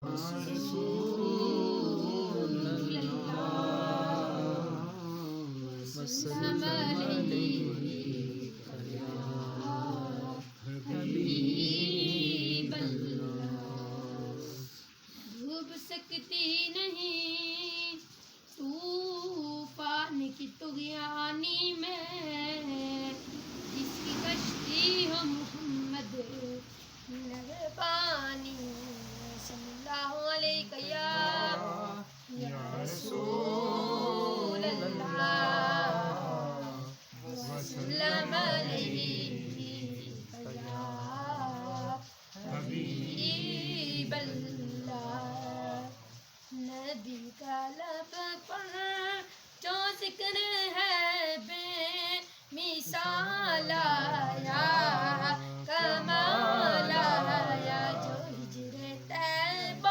رسول اللہ وسلم علیک یا حبیب اللہ۔ ڈوب سکتی نہیں طوفان کی طغیانی میں، جس کی کشتی ہو محمد نگہبانی۔ صلی اللہ علیہ یا رسول اللہ وسلم علیہ یا حبیب اللہ۔ نبی کا لب پر جو ذکر ہے بے مثال آیا،